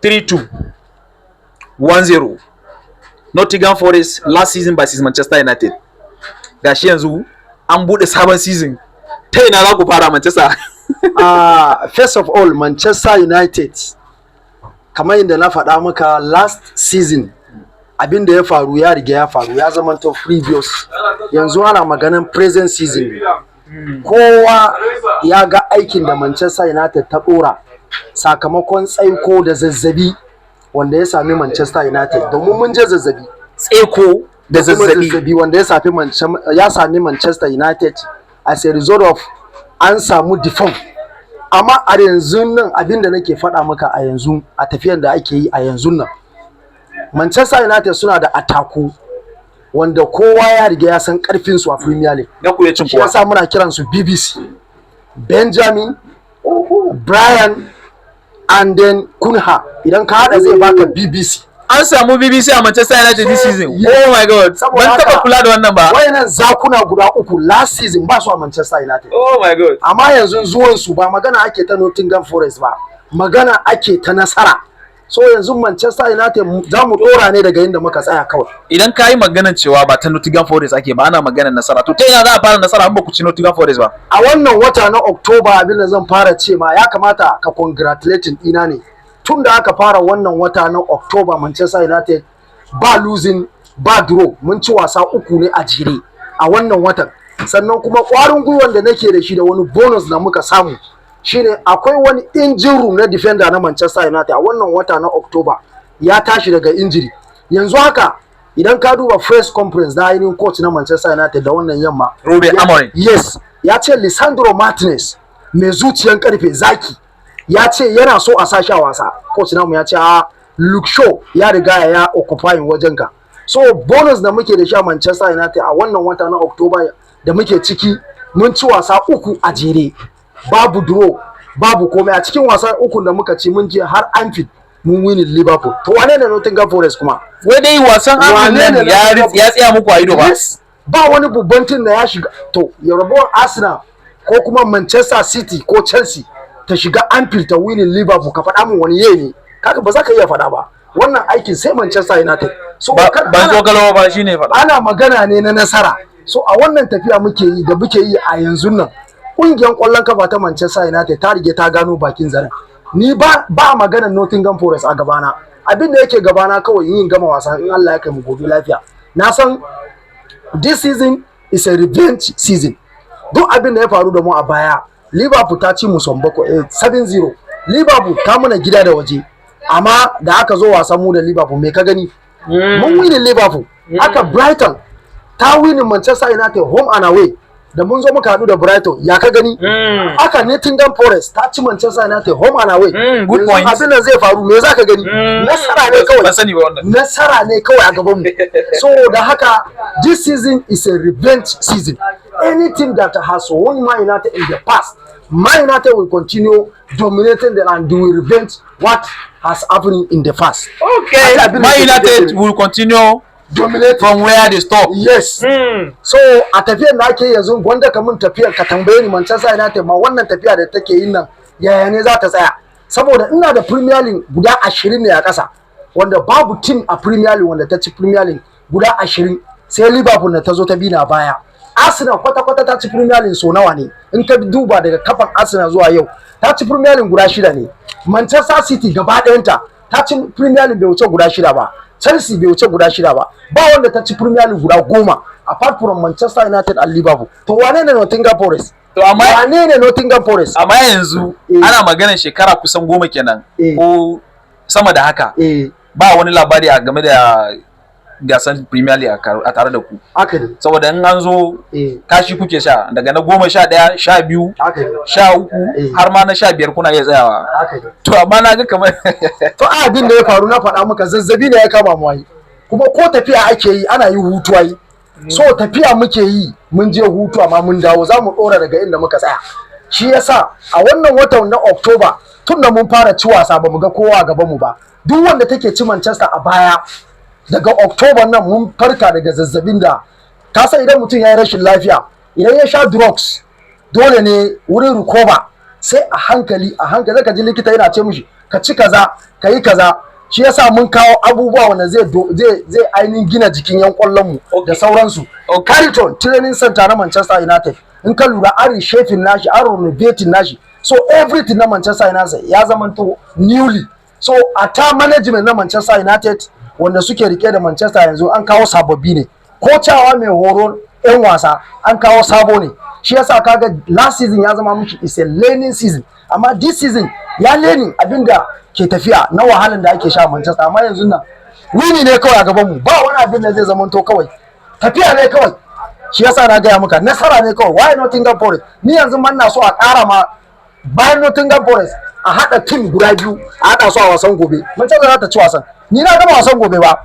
3-2, 1-0. Nottingham Forest last season versus Manchester United. Gashi yanzu an bude sabon season. Ta ina za ku fara Manchester? First of all, Manchester United, kamar yadda na faɗa maka last season, abin da ya faru ya riga ya faru, ya zama to previous. Yanzu ana maganan present season. Kowa ya ga aikin da Manchester United ta ɗora sakamakon tsaiko da zazzabi wanda ya sami Manchester United. Domin mun je zazzabi. Tsaiko da zazzabi wanda ya sami Manchester United as a result of an samu default. Amma a yanzu nan abin da nake faɗa maka a yanzu a tafiyar da ake yi a yanzu nan, Manchester United suna da ataku wanda kowa ya riga ya san karfin su a Premier League. Shi yasa muna kiran su BBC, Benjamin, Brian and then Kunha. Idan ka hada zai baka BBC. An samu BBC a Manchester United this season. Oh my god. Ban taba kula da wannan ba. Wayannan zakuna guda uku last season ba su a Manchester United. Oh my god. Amma yanzu zuwan su ba magana ake ta Nottingham Forest ba. Magana ake ta nasara. So yanzu Manchester United za mu dora ne daga inda muka tsaya kawai. Idan ka yi maganar cewa ba ta Nottingham Forest ake ba, ana maganar nasara. To ta ina za a fara nasara an ba ku ci Nottingham Forest ba? A wannan wata na October abin da zan fara ce ma ya kamata ka congratulating ina ne. Tun da aka fara wannan wata na October, Manchester United ba losing ba draw, mun ci wasa uku ne a jere a wannan watan. Sannan kuma ƙwarin gwiwan da nake da shi da wani bonus da muka samu shine akwai wani injury room na defender na Manchester United a wannan wata na October ya tashi daga injury. Yanzu haka idan ka duba press conference da ainihin coach na Manchester United da wannan yamma, Ruben Amorim, yes, ya ce Lisandro Martinez mai zuciyan karfe zaki ya ce yana so a sashi a wasa. Coach namu ya ce Luke Shaw ya riga ya occupying wajenka. So bonus da muke da shi a Manchester United a wannan wata na October da muke ciki, mun ci wasa uku a jere, babu draw, babu komai. A cikin wasa uku da muka ci mun je har Anfield mun win Liverpool. To wane ne Nottingham Forest kuma? Wai dai wasan Anfield ya tsaya muku a ido ba? Ba wani babban team da ya shiga. To ya rabuwar Arsenal ko kuma Manchester City ko Chelsea ta shiga Anfield ta win Liverpool, ka faɗa min wani yayi ne? Kaga ba za ka iya faɗa ba. Wannan aikin sai Manchester United. So ban zo galawa ba shine faɗa. Ana magana ne na nasara. So a wannan tafiya muke yi a yanzu nan, kungiyar ƙwallon kafa ta Manchester United ta rige ta gano bakin zaren. Ni ba maganar Nottingham Forest a gabana. Abin da yake gabana kawai yin gama wasa in Allah ya kai mu gobe lafiya. Na san this season is a revenge season. Duk abin da ya faru da mu a baya, Liverpool ta ci mu 7-0. Liverpool ta muna gida da waje. Amma da aka zo wasan mu da Liverpool me ka gani? Mun win Liverpool. Aka Brighton ta win Manchester United home and away. Da mun zo muka hadu da Brighton ya ka gani? Aka Nottingham Forest ta ci Manchester United home and away. Good point. Abin da zai faru me za ka gani? Nasara ne kawai. Ban sani ba wannan. Nasara ne kawai a gaban mu. So da haka this season is a revenge season. Anything that has won Man United in the past, Man United will continue dominating them and do revenge what has happened in the past. Okay. Man United will continue dominate from where they stop. Yes. So a tafiyar da ake yanzu gwanda ka mun tafiyar ka tambaye ni Manchester United ma wannan tafiya da take yin nan yaya ne za ta tsaya? Saboda ina da Premier League guda 20 ne a ƙasa, wanda babu team a Premier League wanda ta ci Premier League guda 20 sai Liverpool da ta zo ta bi na baya. Arsenal kwata-kwata ta ci Premier League so nawa ne? In ka duba daga kafan Arsenal zuwa yau ta ci Premier League guda 6 ne. Manchester City gaba ɗayanta ta ci Premier League bai wuce guda 6 ba. Chelsea bai wuce guda 6 ba. Ba wanda ta ci Premier League guda 10 apart from Manchester United and Liverpool. To wane ne Nottingham Forest? To amma wane ne Nottingham Forest? Amma yanzu ana maganar shekara kusan 10 kenan ko sama da haka. Ba wani labari a game da gasan Premier League a tare da ku. Haka ne. Saboda in an zo kashi kuke sha daga na 11, 12, 13 har ma na 15 kuna iya tsayawa. To amma na ga kamar to abin da ya faru na faɗa maka zazzabi ne ya kama mu ai. Kuma ko tafiya ake yi ana yi hutu ai. So tafiya muke yi mun je hutu amma mun dawo za mu ɗora daga inda muka tsaya. Shi yasa a wannan watan na October tun da mun fara ci wasa ba mu ga kowa a gaban mu ba. Duk wanda take ci Manchester a baya daga October nan mun farka daga zazzabin da ka san idan mutum ya yi rashin lafiya idan ya sha drugs dole ne wurin recover sai a hankali zaka ji likita yana ce mishi ka ci kaza ka yi kaza. Shi yasa mun kawo abubuwa wanda zai ainihin gina jikin yan kwallon mu da sauransu. Carrington training center na Manchester United in ka lura an reshaping nashi, an renovating nashi, so everything na Manchester United ya zamanto newly. So a ta management na Manchester United wanda suke rike da Manchester yanzu an kawo sababbi ne, kocawa mai horo yan wasa an kawo sabo ne. Shi yasa kaga last season ya zama mishi is a learning season, amma this season ya learning abinda ke tafiya na wahalan da ake sha Manchester. Amma yanzu nan wini ne kawai a gaban mu, ba wani abin da zai zamanto kawai tafiya ne kawai. Shi yasa na gaya muka nasara ne kawai. Why Nottingham Forest? Ni yanzu man na so a ƙara ma bayan Nottingham Forest a haɗa team guda biyu a haɗa su a wasan gobe. Manchester za ta ci wasan. Ni na gama wasan gobe ba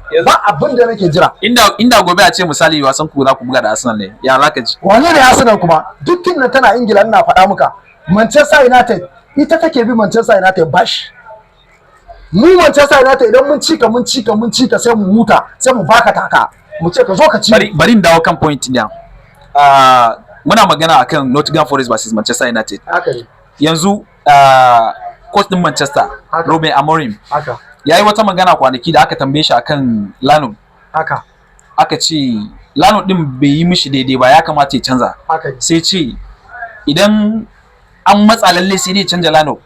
abin da nake jira. Inda gobe a ce misali wasan ku za ku buga da Arsenal ne, ya za ka ji? Wane ne Arsenal kuma? Duk team na tana Ingila ina faɗa muka. Manchester United ita take bi Manchester United bashi. Mu Manchester United idan mun cika sai mu huta, sai mu baka taka. Mu ce ka zo ka ci. Bari in dawo kan point din. Muna magana akan Nottingham Forest versus Manchester United. Yanzu coach din Manchester, Ruben Amorim, yayi wata magana kwanaki da aka tambaye shi akan Lano. Aka ce Lano din bai yi mishi daidai ba, ya kamata ya canza. Sai ce idan an matsa lalle sai dai canja Lano.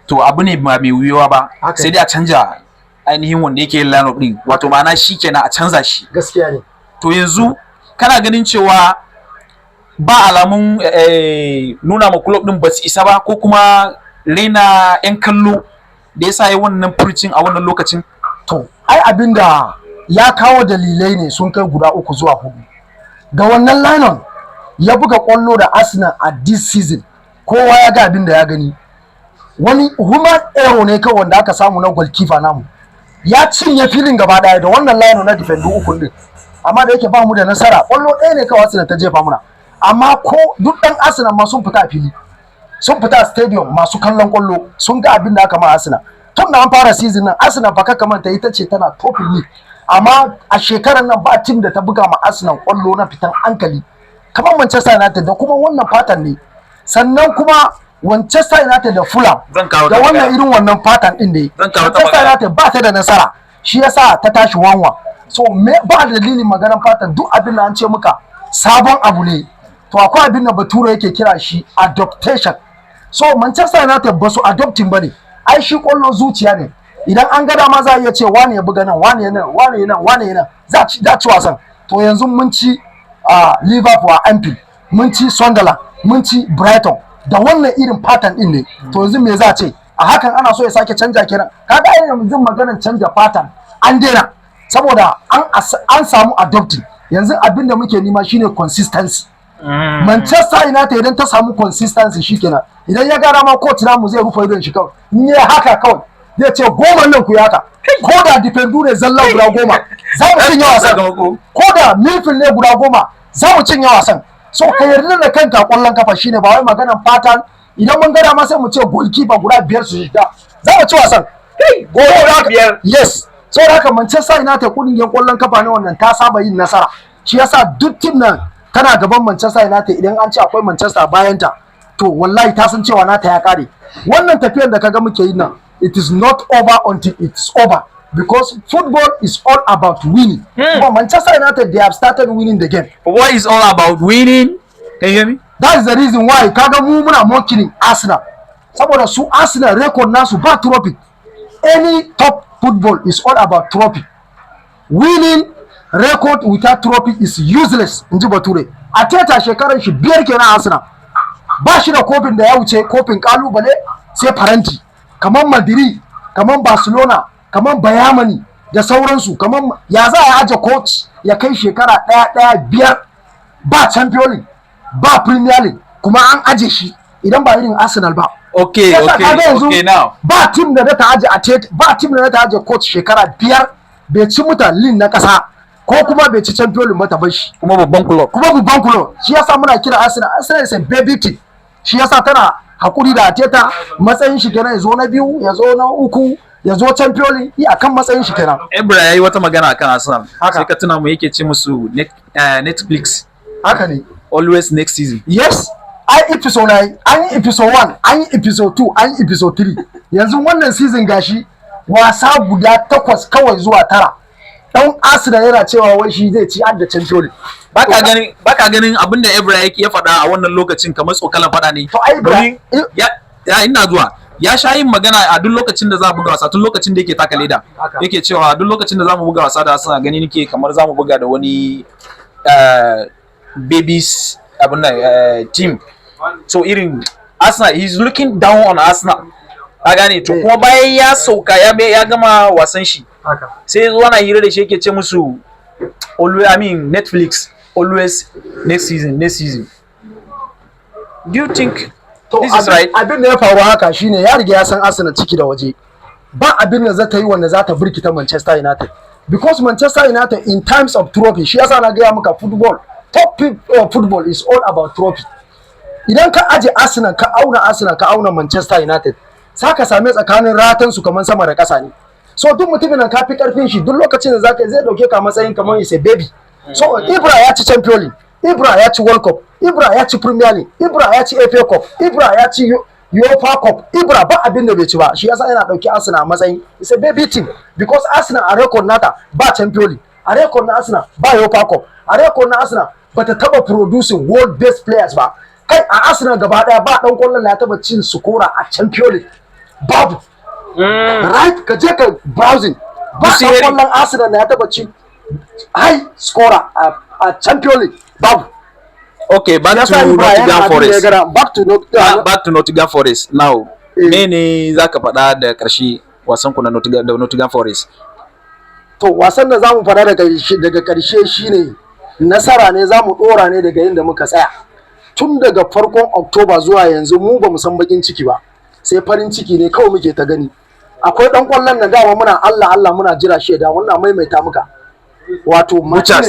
To abu ne ba mai wuyawa ba, sai dai a canja ainihin wanda yake yin Lano din. Wato ma'ana shi kenan a canza shi. Gaskiya ne. To yanzu kana ganin cewa ba alamun nuna ma club din ba su isa ba, ko kuma rena yan kallo da yasa yi wannan furcin a wannan lokacin? To ai abinda ya kawo dalilai ne sun kai guda 3 zuwa 4. Da wannan Lennon ya buga kwallo da Arsenal a this season, kowa ya ga abinda ya gani. Wani human error ne kawai wanda aka samu na goalkeeper namu, ya cinye filin gaba daya da wannan Lennon na defender 3 din. Amma da yake ba mu da nasara, kwallo ɗaya ne kawai Arsenal ta jefa muna. Amma ko duk ɗan Arsenal ma sun fita a fili, sun fita stadium, masu kallon kwallo sun ga abin da aka ma Arsenal. Tun da an fara season nan Arsenal ba ka kamanta ita ce tana top league, amma a shekarar nan ba team da ta buga ma Arsenal kwallo na fitan hankali kamar Manchester United, da kuma wannan pattern ne. Sannan kuma Manchester United da Fulham da wannan irin wannan pattern din ne. Manchester United ba ta da nasara, shi yasa ta tashi 1-1. So ba dalilin maganar pattern, duk abin da an ce muka sabon abu ne. To akwai abin da Bature yake kira shi adaptation. So Manchester United ba su adopting bane. Ai shi kwallo zuciya ne. Idan an ga dama za a iya ce wani ya buga nan, wani ya nan, wani ya nan, wani ya nan, za ci wasan. To yanzu mun ci Liverpool a Anfield, mun ci Sunderland, mun ci Brighton da wannan irin pattern din ne. To yanzu me za a ce? A hakan ana so ya sake canja kenan. Kaga ai yanzu maganar canja pattern an daina, saboda an samu adopting. Yanzu abin da muke nema shine consistency. Manchester United idan ta samu consistency shikenan. Idan ya gara ma coach namu zai rufe idon shi kawai. In ya haka kawai zai ce 10 nan ku yi haka. Ko da defendu ne zallan guda 10 za mu cinye wasan. Ko da midfield ne guda 10 za mu cinye wasan. So ka yarda da kanka kwallon kafa shine ba wai maganan pattern. Idan mun gara ma sai mu ce goalkeeper guda 5 su shiga, za mu ci wasan. Guda 5. Yes. So haka Manchester United kungiyar kwallon kafa ne wannan ta saba yin nasara. Shi yasa duk team nan tana gaban Manchester United, idan an ce akwai Manchester bayan ta, to wallahi ta san cewa nata ya kare. Wannan tafiyar da kaga muke yi nan, it is not over until it's over, because football is all about winning. But Manchester United, they have started winning the game. What is all about winning? Can you hear me? That is the reason why kaga mu muna mocking Arsenal. Saboda su Arsenal record nasu ba trophy. Any top football is all about trophy. Winning record without trophy is useless, inji Bature. Arteta shekaran shi 5 kenan Arsenal, ba shi da kofin da ya wuce kofin kalubale sai faranti, kamar Madrid, kamar Barcelona, kamar Bayamani da sauransu. Kamar ya za a aje coach ya kai shekara 1-5 ba Champions League ba Premier League kuma an aje shi, idan ba irin Arsenal ba. Okay now. Ba team da ta aje Arteta, ba team da ta aje coach shekara 5 bai ci mutane na kasa ko kuma bai ci Champions League mata bashi, kuma babban club. Shi yasa muna kira Arsenal is a baby team. Shi yasa tana hakuri da Arteta, matsayin shi kenan, ya zo na 2, ya zo na 3, ya zo Champions League, akan matsayin shi kenan. Ebra yayi wata magana akan Arsenal, sai ka tuna mu yake ce musu Netflix. Haka ne. Always next season. Yes. ai episode 9 an yi episode 1 an yi episode 2 an yi episode 3 yanzu wannan season gashi wasa guda 8 kawai zuwa 9 dan Arsenal yana cewa wai shi zai ci adda champion. Baka ganin abinda Ibra ya faɗa a wannan lokacin kamar tsokalan faɗa ne. To ai ya ina zuwa ya sha yin magana a duk lokacin da za mu buga wasa tun lokacin da yake taka leda yake cewa duk lokacin da za mu buga wasa da Arsenal gani nake kamar za mu buga da wani babies abin nan team. So irin Arsenal, he's looking down on Arsenal. Ka gane to kuma bayan ya sauka ya gama wasan shi sai zuwa na hira da shi yake ce musu always, I mean Netflix always next season. Do you think this is right? Abin da ya faru haka shine ya riga ya san Arsenal ciki da waje. Ba abin da za ta yi wanda za ta birkita Manchester United. Because Manchester United in times of trophy, shi yasa na gaya maka football, top football is all about trophy. Idan ka aje Arsenal ka auna Manchester United, saka same tsakanin ratan su kaman sama da ƙasa ne. So duk mutumin nan ka fi karfin shi duk lokacin da zai dauke ka matsayin kaman is a baby. So Ibra ya ci Champions League, Ibra ya ci World Cup, Ibra ya ci Premier League, Ibra ya ci FA Cup, Ibra ya ci UEFA Cup, Ibra ba abin da bai ci ba. Shi yasa yana dauke Arsenal a matsayin is a baby team because Arsenal a record nata ba Champions League, a record na Arsenal ba UEFA Cup, a record na Arsenal bata taba producing world best players ba. Kai a Arsenal gaba daya ba dan kwallon ya taba cin sukora a Champions League. Babu. Right, ka je ka browsing. Ba dan kwallon Arsenal ya taba cin high scorer a Champions League. Babu. Okay, back to Nottingham Forest. Now, mene zaka faɗa da ƙarshe wasan ku na Nottingham Forest? To wasan da zamu faɗa daga ƙarshe shine nasara ne zamu dora ne daga inda muka tsaya. Tun daga farkon October zuwa yanzu mu ba mu san bakin ciki ba. Sai farin ciki ne kawai muke ta gani. Akwai dan kwallon na dama muna Allah muna jira shi da wannan maimaita muka. Wato Bucha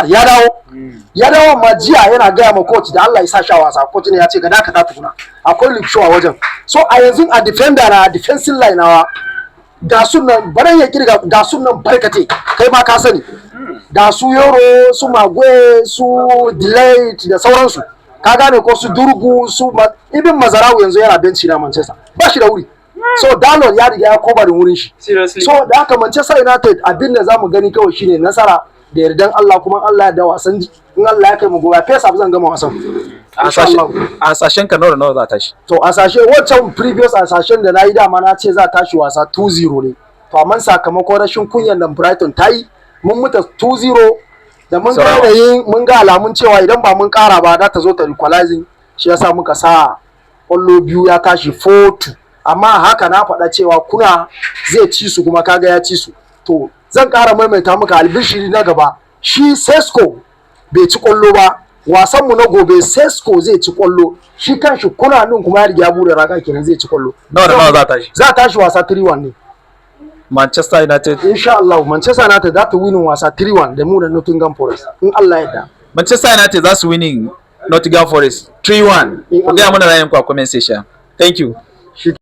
ya dawo ma jiya yana gaya ma coach da Allah ya sa sha wasa. Coach ne ya ce ga dakata tukuna. Akwai Luke Shaw a wajen. So a yanzu a defender na defensive line nawa ga sunan baran ya kirga ga sunan barkate kai ma ka sani. Ga su Yoro, su Magwe, su Delayed da sauransu. Ka gane ko su Durgu, su Ibn Mazarawu yanzu yana benci na Manchester. Ba shi da wuri. So Dalot ya riga ya koba da wurin shi. So da haka Manchester United abin da zamu gani kawai shine nasara da yardan Allah kuma Allah ya da wasan in Allah ya kai mu gobe fesa zan gama wasan. Asashen ka nawa za ta tashi. To asashe wancan previous asashen da nayi dama na ce za ta tashi wasa 2-0 ne. To amma sakamakon rashin kunyan da Brighton tayi mun muta 2-0 da mun ga alamun cewa idan ba mun kara ba za ta zo ta equalizing shi yasa muka sa kwallo biyu ya tashi 4-2 amma haka na faɗa cewa kuna zai ci su kuma kaga ya ci su to zan ƙara maimaita muka albishiri na gaba shi Sesko bai ci kwallo ba wasan mu na gobe Sesko zai ci kwallo shi kanshi kuna din kuma ya riga ya bude raka kenan zai ci kwallo nawa za ta tashi za ta tashi wasa 3-1 ne Manchester United insha Allah Manchester United za ta winning wasa 3-1 da mu da Nottingham Forest in Allah ya yarda Manchester United za su winning Nottingham Forest 3-1 ku ga mana rayin ku a comment section thank you